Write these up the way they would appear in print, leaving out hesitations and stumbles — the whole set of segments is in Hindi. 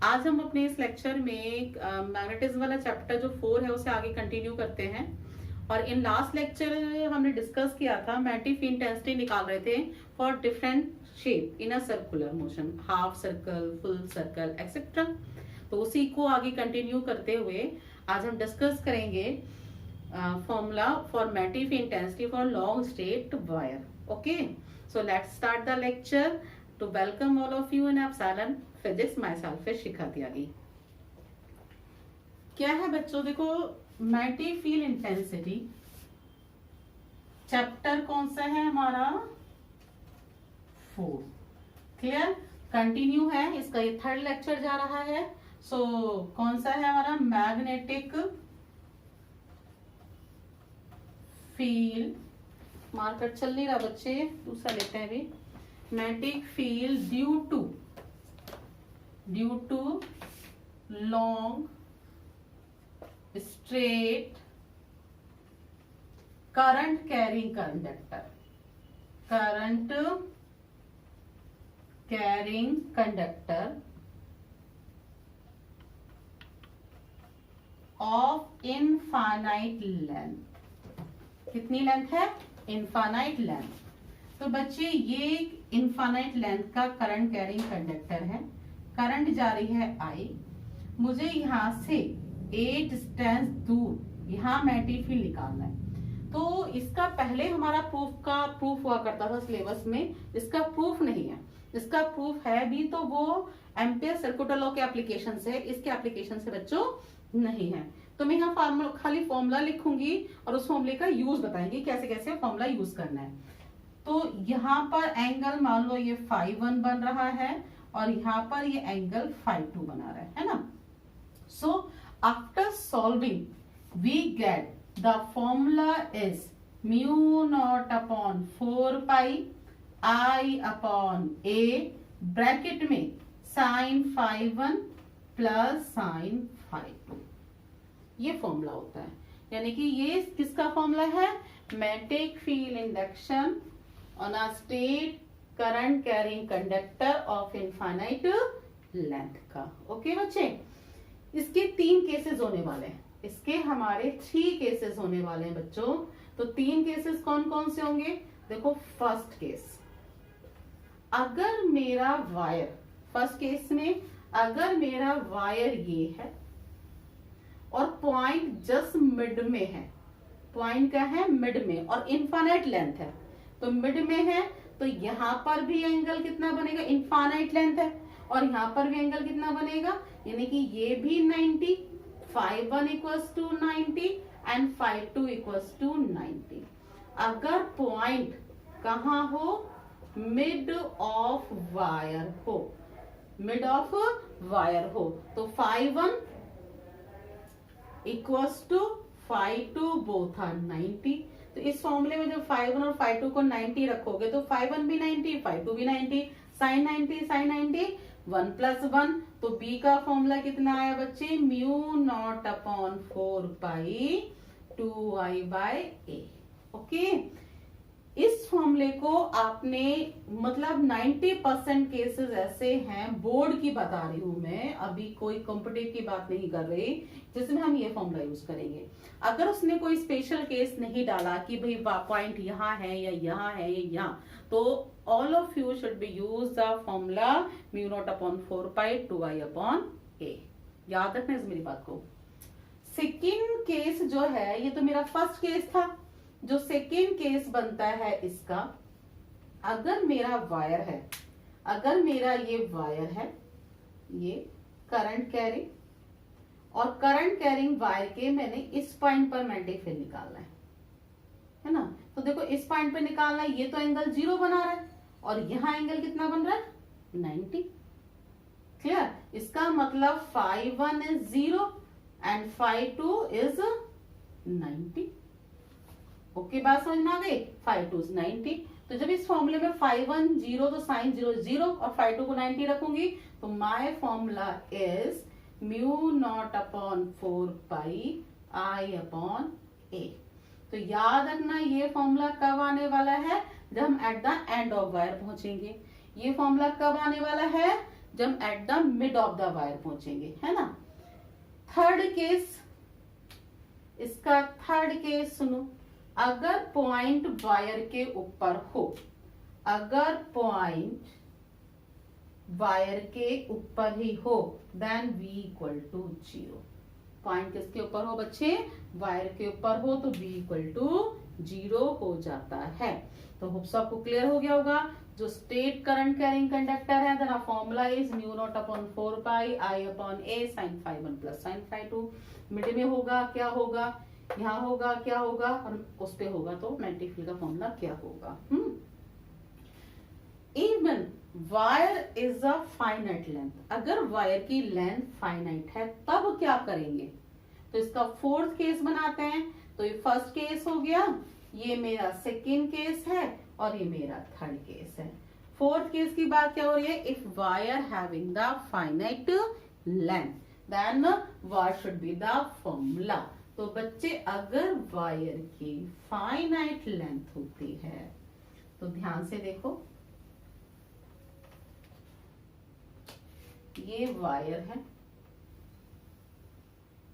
आज हम अपने इस लेक्चर में मैग्नेटिज्म वाला चैप्टर जो 4 है उसे आगे कंटिन्यू करते हैं। और इन लास्ट लेक्चर हमने डिस्कस किया था मैग्नेटिक फील्ड इंटेंसिटी निकाल रहे थे for different shape in a circular motion, half circle, full circle etcetera. तो उसी को आगे कंटिन्यू करते हुए आज हम डिस्कस करेंगे formula for magnetic field intensity for long straight wire. Okay, so let's start the lecture. To welcome all of you in Epsilon Physics, myself is शिखा त्यागी। क्या है बच्चों, देखो मैग्नेटिक फील्ड इंटेंसिटी चैप्टर कौन सा है हमारा 4। क्लियर, कंटिन्यू है, इसका ये 3rd लेक्चर जा रहा है। सो कौन सा है हमारा मैग्नेटिक फील्ड, मार्कर चल नहीं रहा बच्चे, दूसरा लेते हैं अभी। Magnetic field due to long straight current carrying conductor of infinite length. कितनी लेंथ है? Infinite length. तो बच्चे ये इनफाइनाइट लेंथ का करंट कैरिंग कंडक्टर है, करंट जा रही है I। मुझे यहां से a डिस्टेंस दूर यहां मैग्नेटिक फील्ड निकालना है। तो इसका पहले हमारा प्रूफ हुआ करता था सिलेबस में, इसका प्रूफ नहीं है। इसका प्रूफ है भी तो वो एम्पियर सर्किट लॉ के एप्लीकेशन से, इसके एप्लीकेशन से बच्चों नहीं है। तो मैं यहाँ खाली फॉर्मूला लिखूंगी और उस फॉर्मूले का यूज बताएंगे कैसे कैसे फॉर्मूला यूज करना है। तो यहाँ पर एंगल मान लो ये φ1 बन रहा है और यहाँ पर ये एंगल φ2 बना रहा है ना। So after solving we get the formula is μ0/4π I upon a bracket में sin φ1 प्लस sin φ2, ये फॉर्मूला होता है। यानी कि ये किसका फॉर्मूला है? Magnetic field induction on a straight current carrying conductor of infinite length का। ओके बच्चे, इसके 3 केसेस होने वाले हैं, इसके हमारे 3 केसेस होने वाले हैं बच्चों। तो 3 केसेस कौन कौन से होंगे? देखो, फर्स्ट केस, अगर मेरा वायर, फर्स्ट केस में अगर मेरा वायर ये है और पॉइंट जस्ट मिड में है, पॉइंट क्या है? मिड में, और इनफाइनाइट लेंथ है, तो मिड में है, तो यहां पर भी एंगल कितना बनेगा? इनफाइनाइट लेंथ है, और यहां पर भी एंगल कितना बनेगा? यानी कि ये भी 90, φ1 equals to 90 and φ2 equals to 90। अगर पॉइंट कहां हो? मिड ऑफ वायर हो, मिड ऑफ वायर हो, तो φ1 इक्वल्स टू φ2 बोथ आर 90। तो इस फॉर्मूले में जब φ1 और φ2 को 90 रखोगे तो φ1 भी 90, φ2 भी 90, sin 90 1 प्लस 1। तो b का फॉर्मूला कितना आया बच्चे? μ0/4π 2I/a। ओके, इस फॉर्मूले को आपने मतलब 90% केसेस ऐसे हैं, बोर्ड की बता रही हूं मैं, अभी कोई कॉम्पिटिटिव की बात नहीं कर रही, जिसमें हम ये फॉर्मूला यूज करेंगे। अगर उसने कोई स्पेशल केस नहीं डाला कि भाई पॉइंट यहाँ है या यहाँ है या यहाँ, तो all of you should be use the formula μ0/4π 2I/a। याद रखना इस मेरी बात को। सेकेंड केस जो है, ये तो मेरा फर्स्ट केस था, जो सेकेंड केस बनता है इसका, अगर मेरा वायर है, अगर मेरा ये वायर है, ये करंट कैरिंग, और करंट कैरिंग वायर के मैंने इस पॉइंट पर मैग्नेटिक फील्ड निकालना है ना। तो देखो, इस पॉइंट पे निकालना है, ये तो एंगल 0 बना रहा है और यहां एंगल कितना बन रहा है? 90। क्लियर, इसका मतलब φ1 इज 0 एंड φ2 इज 90। ओके, बात समझ में आ गई? φ2 is 90। तो जब इस फॉर्मूले में φ1 0 तो sin 0 0 और φ2 को 90 रखूंगी, तो माय फॉर्मूला इज μ0/4π I/a। तो याद रखना, ये फॉर्मूला कब आने वाला है? जब हम eight the end of wire पहुंचेंगे। ये फॉर्मूला कब आने वाला है? जब at the mid of the wire पहुंचेंगे, है ना। थर्ड केस, इसका थर्ड केस सुनो, अगर पॉइंट वायर के ऊपर हो, अगर पॉइंट वायर के ऊपर ही हो, then v equal to 0। Point किसके ऊपर हो बच्चे, वायर के ऊपर हो तो v इक्वल टू 0 हो जाता है। तो होप सबको क्लियर हो गया होगा। जो स्टेट करंट कैरिंग कंडक्टर है, then formula is mu not upon 4 pi I upon a sine phi 1 plus sine phi 2। Mid में होगा क्या होगा, यहाँ होगा क्या होगा, और उस पे होगा तो मैग्नेटिक फील्ड का फॉर्मूला क्या होगा। Even wire is a finite length, अगर वायर की लेंथ फाइनाइट है तब क्या करेंगे, तो इसका फोर्थ केस बनाते हैं। तो ये फर्स्ट केस हो गया, ये मेरा सेकेंड केस है, और ये मेरा थर्ड केस है। फोर्थ केस की बात क्या हो रही है, if wire having the finite length then what should be the formula. तो बच्चे अगर वायर की फाइनाइट लेंथ होती है तो ध्यान से देखो, ये वायर है,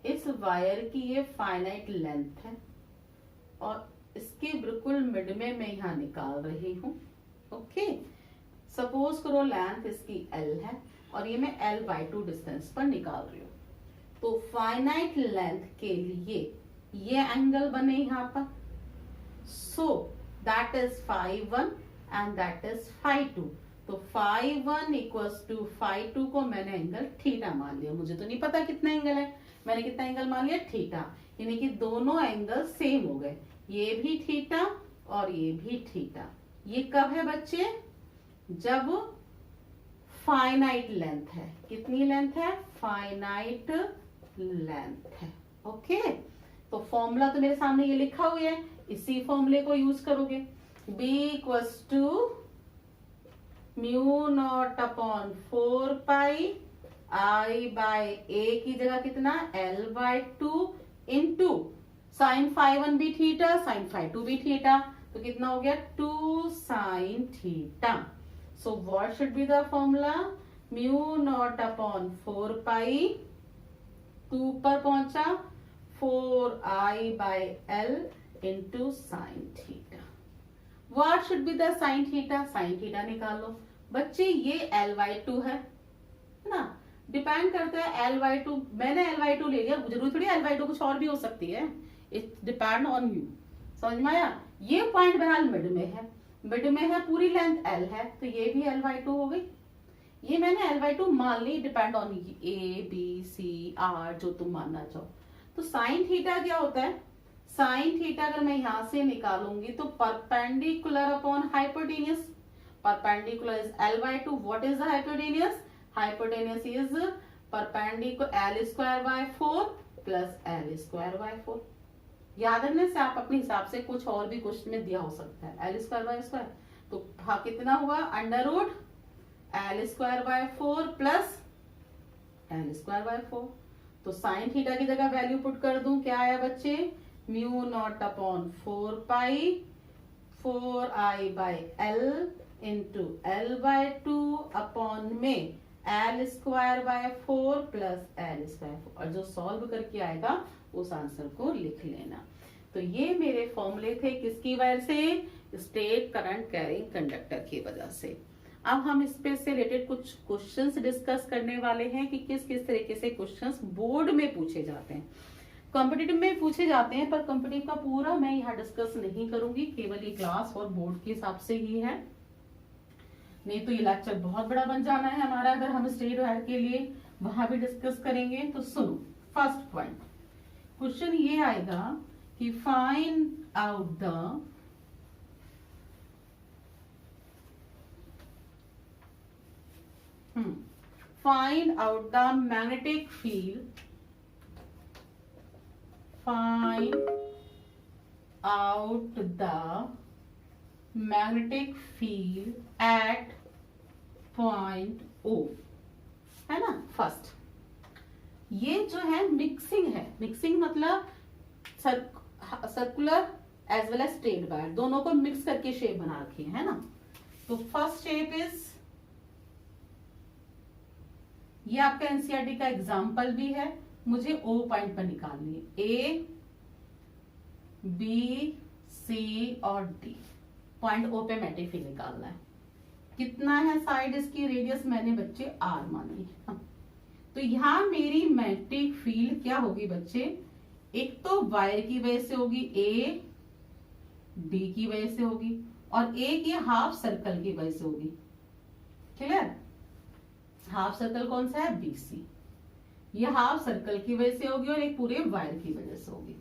इस वायर की ये फाइनाइट लेंथ है, और इसके बिल्कुल मिड में मैं यहां निकाल रही हूं। ओके, सपोज करो लेंथ इसकी L है और ये मैं L/2 डिस्टेंस पर निकाल रही हूं। तो फाइनाइट लेंथ के लिए ये एंगल बने यहां पर, so that is φ1 and that is φ2। तो φ1 इक्वल्स टू φ2 को मैंने एंगल थीटा मान लिया। मुझे तो नहीं पता कितना एंगल है, मैंने कितना एंगल मान लिया, थीटा। यानी कि दोनों एंगल सेम हो गए, ये भी थीटा और ये भी थीटा। ये कब है बच्चे, जब फाइनाइट लेंथ है। कितनी लेंथ है, फाइनाइट लेंथ है। ओके, तो फॉर्मूला तो मेरे सामने ये लिखा हुआ है, इसी फॉर्मूले को यूज करोगे। b equals to mu not upon 4 pi I by A की जगह कितना L/2 इंटू साइन φ1 भी थीटा साइन φ2 भी थीटा, तो कितना हो गया 2 sine theta. So what should be the formula, mu not upon 4 pi 2 पर पहुंचा 4i by L into sine theta. What should be the sine theta, sine theta निकालो बच्चे। ये L/2 है ना, डिपेंड करता है L/2, मैंने L/2 ले लिया, जरूरी थोड़ी L/2 कुछ और भी हो सकती है, इट डिपेंड ऑन यू। समझ में आया। ये पॉइंट बहरहाल मिड में है, मिड में है, पूरी लेंथ L है, तो ये भी L/2 हो गई। ये मैंने L/2 मान ली, depend on A B C R जो तुम मानना चाहो। तो साइन थीटा क्या होता है, साइन थीटा अगर मैं यहां से निकालूंगी तो perpendicular upon hypotenuse. Perpendicular is L/2, what is the hypotenuse, hypotenuse is perpendicular L²/4 plus L²/4। याद रखने से आप अपने हिसाब से कुछ और भी क्वेश्चन में दिया हो सकता है, L²/4 तो कितना हुआ under root L²/4 plus L²/4। तो साइन थीटा की जगह वैल्यू पुट कर दूं, क्या आया बच्चे, mu not upon 4 pi 4i by L into L/2 upon में L²/4 प्लस L²/4, और जो सॉल्व करके आएगा उस आंसर को लिख लेना। तो ये मेरे फॉर्मूले थे किसकी वजह से, स्टेट करंट कैरिंग कंडक्टर की वजह से। अब हम इस पे से रिलेटेड कुछ क्वेश्चंस डिस्कस करने वाले हैं कि किस किस तरीके से क्वेश्चंस बोर्ड में पूछे जाते हैं, कॉम्पिटिटिव में पूछे जाते हैं, पर कॉम्पिटिटिव का पूरा मैं यहाँ डिस्कस नहीं करूंगी, केवल ये क्लास और बोर्ड के हिसाब से ही है, नहीं तो ये लेक्चर बहुत बड़ा बन जाना है हमारा अगर हम स्टेट वायर के लिए वहां भी डिस्कस करेंगे। तो सुनो, फर्स्ट पॉइंट क्वेश्चन ये आएगा कि find out the find out the magnetic field, find out the magnetic field at point O, है ना। फर्स्ट ये जो है मिक्सिंग है, मिक्सिंग मतलब circular as well as straight wire दोनों को मिक्स करके शेप बना रखी है ना। तो फर्स्ट शेप इज ये आपका एनसीईआरटी का एग्जाम्पल भी है, मुझे ओ पॉइंट पर निकालनी है। ए बी सी और डी पॉइंट ओ पे मैग्नेटिक फील्ड निकालना है। कितना है साइड, इसकी रेडियस मैंने बच्चे आर मानी है। तो यहां मेरी मैग्नेटिक फील्ड क्या होगी बच्चे, एक तो वायर की वजह से होगी, ए डी की वजह से होगी, और एक ये हाफ सर्कल की वजह से होगी। क्लियर? हाफ सर्कल कौन सा है, बीसी। ये हाफ सर्कल की वजह से होगी और एक पूरे वायर की वजह से होगी।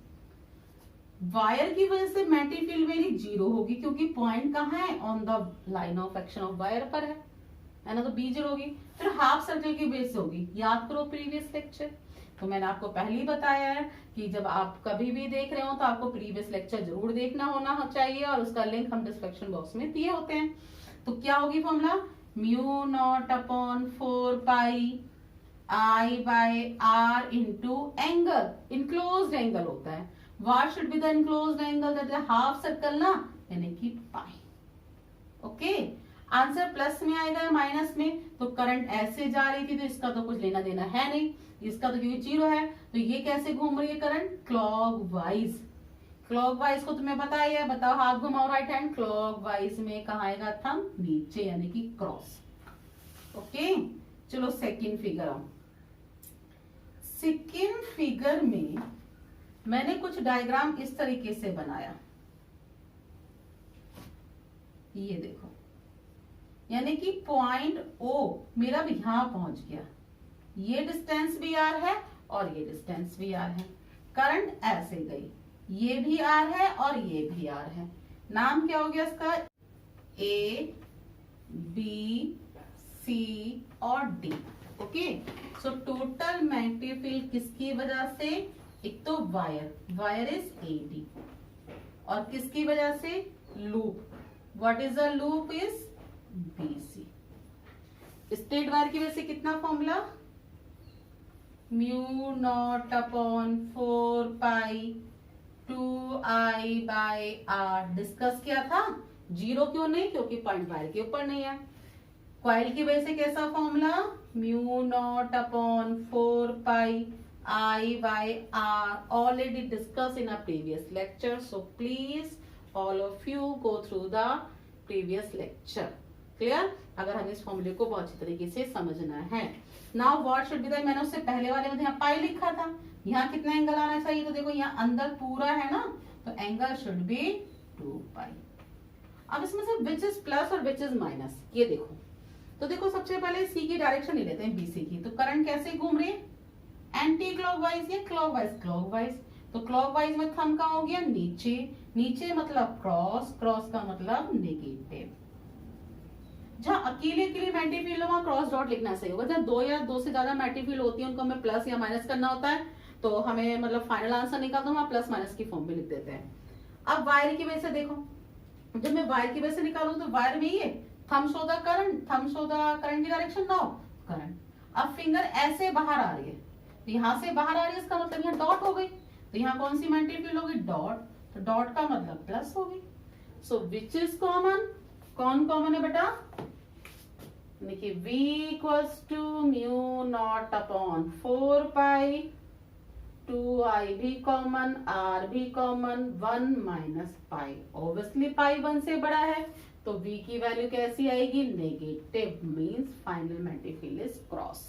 वायर की वजह से मैग्नेटिक फील्ड मेरी जीरो होगी, क्योंकि पॉइंट कहाँ है, on the line of action of wire पर है ना, तो बी जीरो होगी। फिर हाफ सर्कल की वजह से होगी, याद करो प्रीवियस लेक्चर। तो मैंने आपको पहले ही बताया है कि जब आप कभी भी देख रहे हो तो आपको प्रीवियस लेक्चर जरूर देखना होना चाहिए, और उसका लिंक हम डिस्क्रिप्शन बॉक्स में दिए होते हैं। तो क्या होगी formula, mu not upon 4 pi I by R into angle, enclosed angle होता है। What should be the enclosed angle, that is half circle ना, यानी कि पाई। ओके, आंसर प्लस में आएगा या माइनस में, तो करंट ऐसे जा रही थी तो इसका तो कुछ लेना देना है नहीं, इसका तो क्योंकि जीरो है, तो ये कैसे घूम रही है करंट, क्लॉकवाइज। क्लॉकवाइज को तुम्हें पता ही है, बताओ हाथ घुमाओ राइट हैंड, क्लॉकवाइज में कहाँ आएगा थंब, नीचे, यानी कि क्रॉस। ओके, चलो सेकंड फिगर आओ। सेकंड फिगर में मैंने कुछ डायग्राम इस तरीके से बनाया, ये देखो, यानी कि पॉइंट ओ मेरा भी यहां पहुंच गया, ये डिस्टेंस भी आर है और ये डिस्टेंस भी आर है। करंट ऐसे गई, ये भी आर है और ये भी आर है। नाम क्या हो गया इसका, ए बी सी और D. Okay, so total magnetic field किसकी वजह से, एक तो वायर इज ए डी, और किसकी वजह से, loop, what is the loop is BC. Straight wire की वजह से कितना formula, mu not upon 4 pi 2 I by R discuss किया था। जीरो क्यों नहीं, क्योंकि पॉइंट वायर के ऊपर नहीं है। कॉइल की वजह से कैसा formula, mu not upon 4 pi I by R, already discuss in a previous lecture, so please all of you go through the previous lecture. Clear? अगर हमें इस फॉर्मूले को बहुत अच्छी तरीके से समझना है। Now what should be the, मैंने उससे पहले वाले में यहाँ पाई लिखा था, यहाँ कितना एंगल आना चाहिए, तो देखो यहाँ अंदर पूरा है ना, तो एंगल शुड बी 2 पाई। अब इसमें से विच इज प्लस और विच इज माइनस, ये देखो। तो देखो सबसे पहले सी की डायरेक्शन ले लेते हैं, बीसी की। तो करंट कैसे घूम रही है, एंटी क्लॉकवाइज या क्लॉकवाइज, क्लॉकवाइज। तो क्लॉकवाइज में थंब कहाँ हो गया, नीचे, नीचे मतलब क्रॉस, क्रॉस का मतलब नेगेटिव। जहां अकेले अकेले मैग्नेटिक फील्ड वहां क्रॉस डॉट लिखना सही होगा। जब दो या दो से ज्यादा मैग्नेटिक फील्ड होती है, उनको हमें प्लस या माइनस करना होता है, तो हमें मतलब फाइनल आंसर निकालते हैं, वहां प्लस माइनस की फॉर्म में लिख देते हैं। अब वायर की वजह से देखो, जब मैं वायर की वजह से निकालू तो वायर में ये thumb show the current, thumb show the current की डायरेक्शन, नाउ करंट। अब फिंगर ऐसे बाहर आ रही है, तो यहां से बाहर आ रही है, इसका मतलब यहाँ डॉट हो गई, तो यहाँ कौन सी मैग्नेटिक फील्ड होगी, डॉट, तो डॉट का मतलब प्लस होगी। सो विच इज कॉमन, कौन कॉमन है बेटा, देखिए v equals to mu not upon 4 pi 2 I भी कॉमन, r भी common, 1 minus pi. Obviously pi 1 से बड़ा है, तो v की वैल्यू कैसी आएगी, negative, means final magnetic field is cross.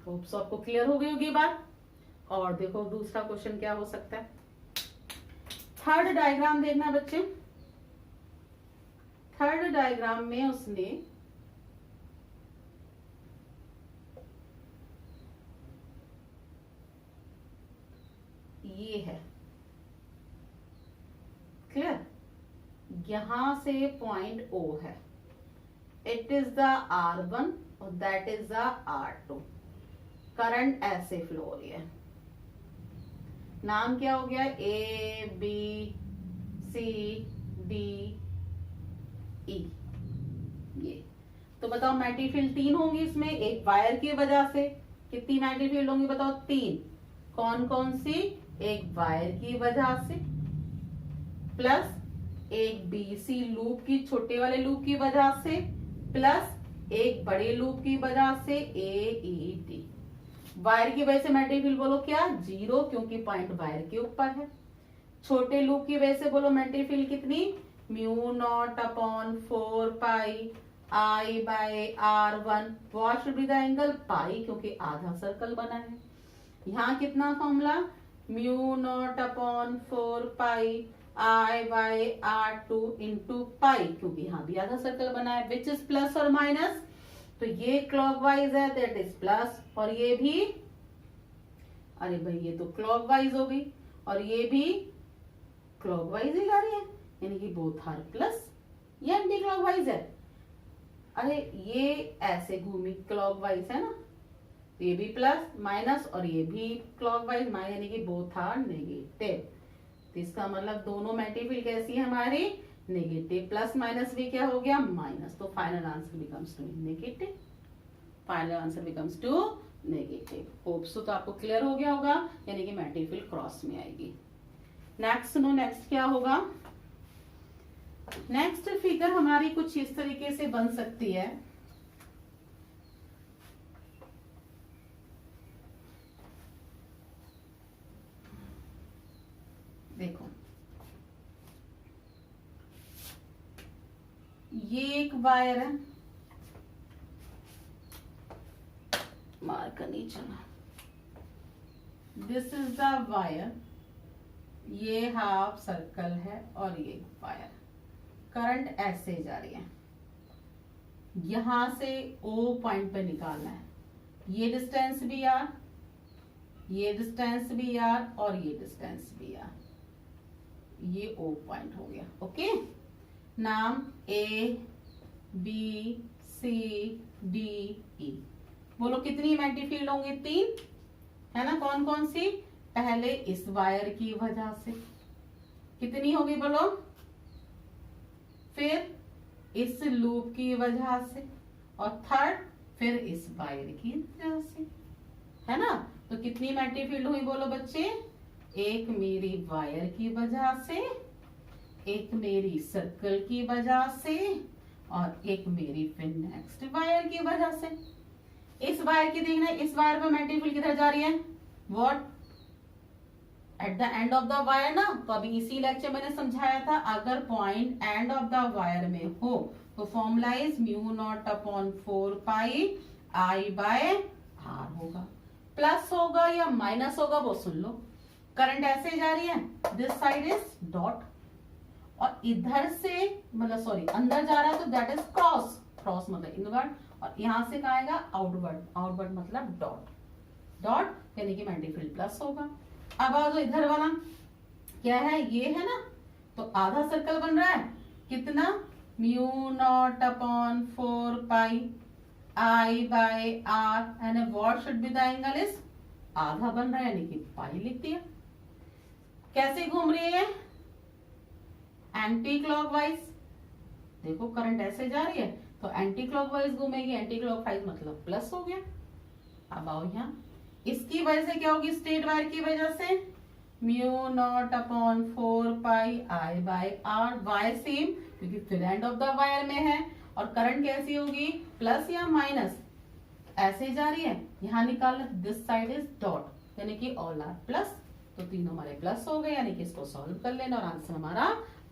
Hope so आपको क्लियर हो गई होगी बात। और देखो दूसरा क्वेश्चन क्या हो सकता है, थर्ड डायग्राम देखना बच्चे। थर्ड डायग्राम में उसने ये है, क्लियर, यहां से पॉइंट O है, इट इज द R1 और that is the R2। Current ऐसे फ्लो हो रही है, नाम क्या हो गया, A B C D E। ये तो बताओ मैग्नेटिक फील्ड 3 होंगी इसमें, एक वायर की वजह से, कितनी मैग्नेटिक फील्ड होंगी बताओ, 3। कौन कौन सी, एक वायर की वजह से, प्लस एक बीसी लूप की, छोटे वाले लूप की वजह से, प्लस एक बड़े लूप की वजह से, AED। वायर की वजह से मैग्नेटिक फील्ड बोलो क्या, 0, क्योंकि पॉइंट वायर के ऊपर है। छोटे लूप की वजह से बोलो मैग्नेटिक फील्ड कितनी, mu not upon 4 pi I by R1। What should be the angle, pi, क्योंकि आधा सर्कल बना है। यहाँ कितना formula, mu not upon 4 pi I by R2 into pi, क्योंकि यहाँ भी आधा सर्कल बना है, विच इज प्लस और माइनस। तो ये क्लॉकवाइज है, दैट इज प्लस, और ये भी, अरे भाई ये तो क्लॉकवाइज हो गई, और ये भी क्लॉकवाइज ही जा रही है, यानी कि बोथ आर प्लस। ये एंटी क्लॉकवाइज है, अरे ये ऐसे घूमी क्लॉकवाइज है ना, तो ये भी प्लस माइनस, और ये भी क्लॉकवाइज माइनस, यानी कि बोथ आर नेगेटिव। तो इसका मतलब दोनों मैग्नेटिक फील्ड कैसी है हमारी, नेगेटिव। प्लस माइनस भी क्या हो गया, माइनस। तो final answer becomes to negative, final answer becomes to negative. Hope so तो आपको क्लियर हो गया होगा, यानी कि मैग्नेटिक फील्ड क्रॉस में आएगी। नेक्स्ट सुनो, नेक्स्ट क्या होगा, नेक्स्ट फिगर हमारी कुछ इस तरीके से बन सकती है। देखो ये एक वायर है, मार्कर नहीं चला, दिस इज द वायर, ये हाफ सर्कल है और ये वायर, करंट ऐसे जा रही है, यहां से O पॉइंट पे निकालना है, ये डिस्टेंस भी आर, ये डिस्टेंस भी आर, और ये डिस्टेंस भी आर, ये O पॉइंट हो गया। ओके, नाम A B C D E, बोलो कितनी मैग्नेटिक फील्ड होंगी, 3 है ना। कौन कौन सी, पहले इस वायर की वजह से कितनी होगी बोलो, फिर इस लूप की वजह से, और थर्ड फिर इस वायर की वजह से, है ना। तो कितनी मैग्नेटिक फील्ड हुई बोलो बच्चे, एक मेरी वायर की वजह से, एक मेरी सर्कल की वजह से, और एक मेरी फिर नेक्स्ट वायर की वजह से। इस वायर की देखना, इस वायर पे मैग्नेटिक फील्ड किधर जा रही है, what, at the end of the wire ना। तो अभी इसी लेक्चर मैंने समझाया था, अगर point end of the wire में हो तो formula is mu not upon 4 pi I by R होगा। प्लस होगा या माइनस होगा वो सुन लो। करंट ऐसे जा रही है, दिस साइड इज डॉट, और इधर से मतलब सॉरी अंदर जा रहा है तो दैट इज क्रॉस, क्रॉस मतलब इनवर्ड, और यहां से कहा आएगा आउटवर्ड, आउटवर्ड मतलब डॉट, डॉट यानी कि मैग्नेटिक फील्ड प्लस होगा। अब आओ, इधर वाला क्या है, ये है ना, तो आधा सर्कल बन रहा है, कितना, mu not upon 4 pi I by R, and what should be the angle is, आधा बन रहा है यानी कि पाई लिख दिया। कैसे घूम रही है, एंटी क्लॉकवाइज, देखो करंट ऐसे जा रही है तो एंटी क्लॉकवाइज घूमेगी, एंटी क्लॉकवाइज मतलब प्लस हो गया। अब आओ यहाँ, इसकी वजह से क्या होगी, स्ट्रेट वायर की वजह से mu not upon 4 pi I by R, wire same क्योंकि फिर एंड ऑफ द वायर में है, और करंट कैसी होगी, प्लस या माइनस, ऐसे जा रही है, यहाँ निकालना, दिस साइड इज डॉट यानी कि ऑल आर प्लस, तो तीनों हमारे प्लस हो गए, यानी कि इसको सॉल्व कर लेना और आंसर हमारा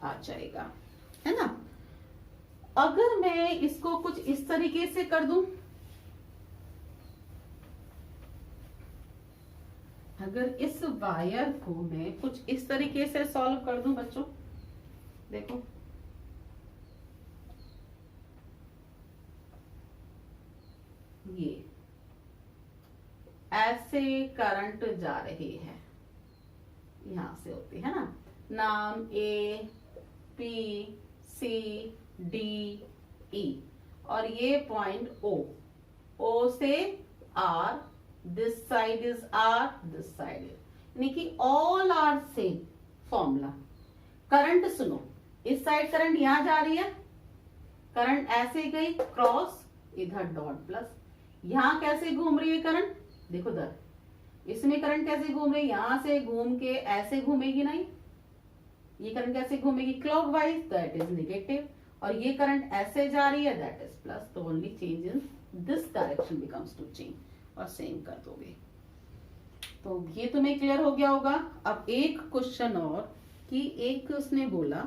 आ जाएगा, है ना। अगर मैं इसको कुछ इस तरीके से कर दूं, अगर इस वायर को मैं कुछ इस तरीके से सॉल्व कर दूं बच्चों, देखो ये ऐसे करंट जा रही है, यहां से होती है ना, नाम A P C D E, और ये पॉइंट O, O से R, this side is R, this side is, यानी कि all are same formula. Current सुनो, इस साइड करंट यहां जा रही है, करंट ऐसे गई क्रॉस, इधर डॉट प्लस, यहां कैसे घूम रही है करंट, देखो दर, इसमें करंट कैसे घूम रही है, यहां से घूम के ऐसे घूमेगी नहीं, ये करंट कैसे घूमेगी क्लॉकवाइज, दैट इज नेगेटिव, और ये करंट ऐसे जा रही है दैट इज प्लस, तो only change in this direction becomes to change, और सेम कर दोगे। तो ये तुम्हें क्लियर हो गया होगा। अब एक क्वेश्चन और, कि एक उसने बोला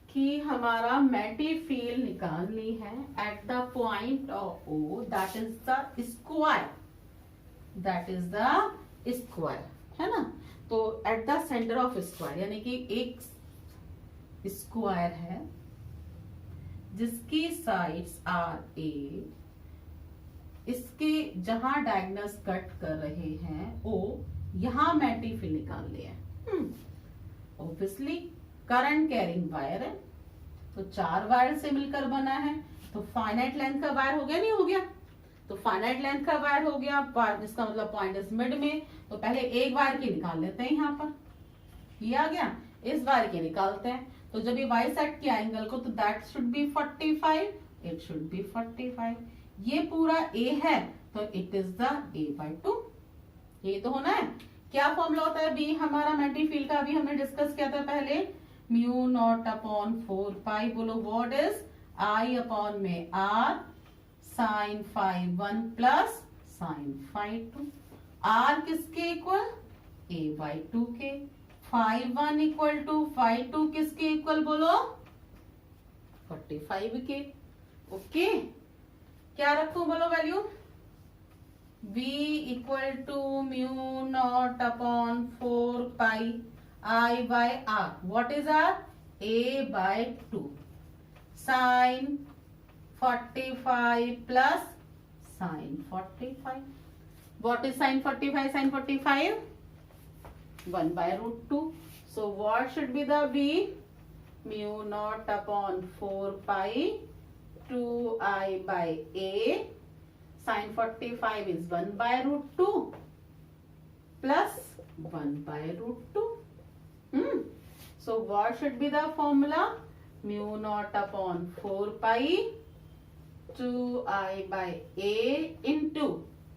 कि हमारा मैटी फील्ड निकालनी है at the point of O, that is the square, that is the square, है ना। तो at the centre of square, यानी कि एक स्क्वायर है जिसकी साइड्स आर ए, इसके जहां डायगोनल्स कट कर रहे हैं ओ, यहां मैटी फील्ड निकालनी है। ऑब्वियसली करंट कैरिंग वायर है, तो 4 वायर से मिलकर बना है, तो फाइनाइट लेंथ का वायर हो गया, नहीं हो गया? तो फाइनाइट लेंथ का वायर हो गया, जिसका मतलब पॉइंट इज मिड में। तो पहले एक वायर की निकाल लेते हैं, यहाँ पर ये आ गया, इस वायर की निकालते हैं। तो जब ये वाई सेट के एंगल को, तो that should be 45, it should be 45। ये पूरा ए है, तो इट इज द a/2, ये तो होना है। क्या फॉर्मूला होता है बी हमारा मैटी फील्ड का? अभी हमने डिस्कस किया था पहले, म्यू नॉट अपॉन 4 पाई, बोलो व्हाट इज आई अपॉन में R sine phi 1 plus sine phi 2। R किसके इक्वल? a/2 के। फाई 1 इक्वल टू फाई 2 किसके इक्वल बोलो? 45 के। ओके, क्या रखूं बोलो value? v equal to mu not upon 4 pi I by R. What is R? a/2 sin 45 plus sin 45. What is sin 45? Sin 45 1 by root 2. So what should be the V? Mu naught upon 4 pi 2I by A. Sin 45 is 1 by root 2 plus 1 by root 2. So what should be the formula? Mu naught upon 4 pi 2I by A into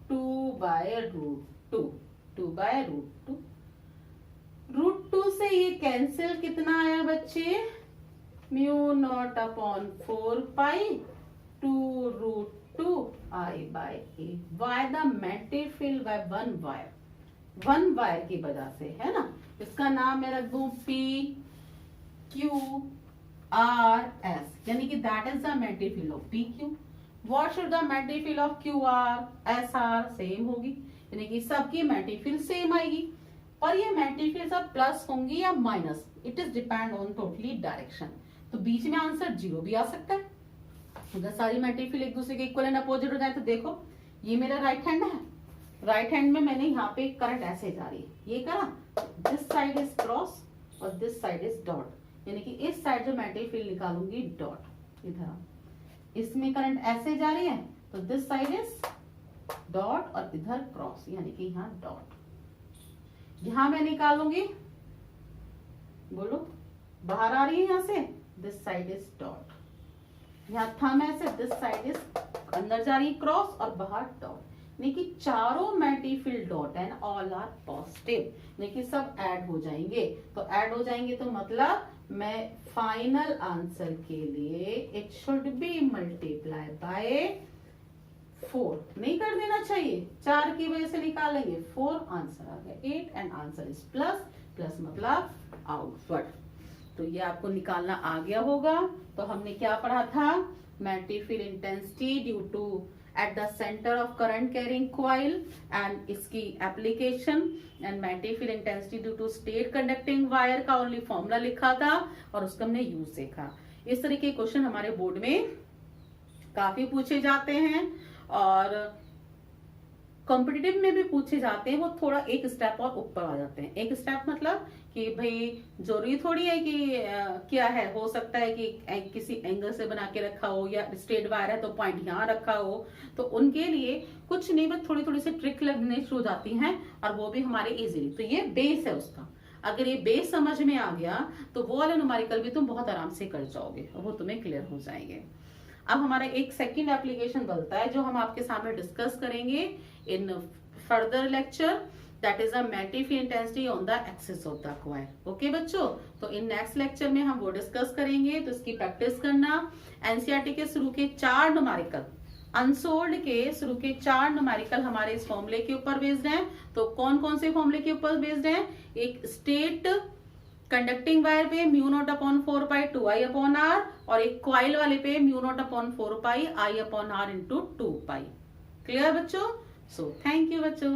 2 by root 2. 2 by root 2. Root 2 से ये कैंसिल, कितना आया बच्चे? Mu not upon 4 pi 2 root 2 I by A. Why the मैटी फील्ड by वन वायर की वजह से, है ना। इसका नाम मैं रख दूं P Q R S, यानी कि दैट इज द मैटी field of P Q। What should the मैटी field of Q R S R? Same होगी, यानी कि सबकी मैटी फील्ड सेम आएगी। और ये मैटी फील्ड सब प्लस होंगी या minus, it is depend on totally direction. तो बीच में आंसर 0 भी आ सकता है। अगर सारी मैटी फील्ड एक दूसरे के इक्वल एंड अपोजिट हो जाए, तो देखो ये मेरा राइट हैंड है, राइट हैंड में मैंने यहाँ पे करंट ऐसे जा रही है, ये करा, दिस साइड इज क्रॉस और दिस साइड इज डॉट, यानी कि इस साइड जो मैटी फील्ड निकालूंगी डॉट, इधर इसमें करंट ऐसे जा रही है, तो दिस साइड इज डॉट और इधर क्रॉस, यानी कि यहाँ डॉट। यहां मैं निकालूंगी, बोलो बाहर आ रही है यहाँ से, दिस साइड इज डॉट, यहाँ थंब ऐसे, दिस साइड इज अंदर जा रही क्रॉस और बाहर डॉट, यानी कि चारों मैटी field dot and all are positive, यानी कि सब ऐड हो जाएंगे। तो ऐड हो जाएंगे तो मतलब मैं फाइनल आंसर के लिए it should be multiply by 4 नहीं कर देना चाहिए, 4 की वजह से निकालेंगे 4, आंसर आ गया 8 and answer is plus, plus मतलब आउटवर्ड। तो ये आपको निकालना आ गया होगा। तो हमने क्या पढ़ा था? मैटी field intensity due to at the centre of current carrying coil and इसकी एप्लीकेशन, एंड मैटी field intensity due to straight conducting wire का ओनली फॉर्मूला लिखा था और उसका हमने यूज देखा। इस तरह के क्वेश्चन हमारे बोर्ड में काफी पूछे जाते हैं और कॉम्पिटिटिव में भी पूछे जाते हैं। वो थोड़ा एक स्टेप और ऊपर आ जाते हैं। एक स्टेप मतलब कि भाई जरूरी थोड़ी है कि क्या है, हो सकता है कि किसी एंगल से बना के रखा हो या स्ट्रेट वायर है तो पॉइंट यहाँ रखा हो, तो उनके लिए कुछ नहीं, बस थोड़ी थोड़ी सी ट्रिक लगने शुरू हो जाती हैं और वो भी हमारे इजीली। तो ये बेस है उसका, अगर ये बेस समझ में आ गया तो वो वाले न्यूमेरिकल भी तुम बहुत आराम से कर जाओगे और वो तुम्हें क्लियर हो जाएंगे। अब हमारा एक सेकंड एप्लीकेशन बनता है जो हम आपके सामने डिस्कस करेंगे in further lecture, that is a मैटी field intensity on the axis of the coil. Okay बच्चों, तो इन नेक्स्ट लेक्चर में हम वो डिस्कस करेंगे। तो इसकी प्रैक्टिस करना, एनसीईआरटी के शुरू के 4 न्यूमेरिकल अनसोल्ड के शुरू के 4 न्यूमेरिकल हमारे इस फॉर्मूले के ऊपर बेस्ड हैं। तो कौन कौन से फॉर्मूले के ऊपर बेस्ड हैं? एक स्टेट कंडक्टिंग वायर पे mu not upon 4 pi 2i upon R, और एक क्वाइल वाले पे mu not upon 4 pi i upon R into 2 pi. Clear बच्चों? सो थैंक यू बच्चों।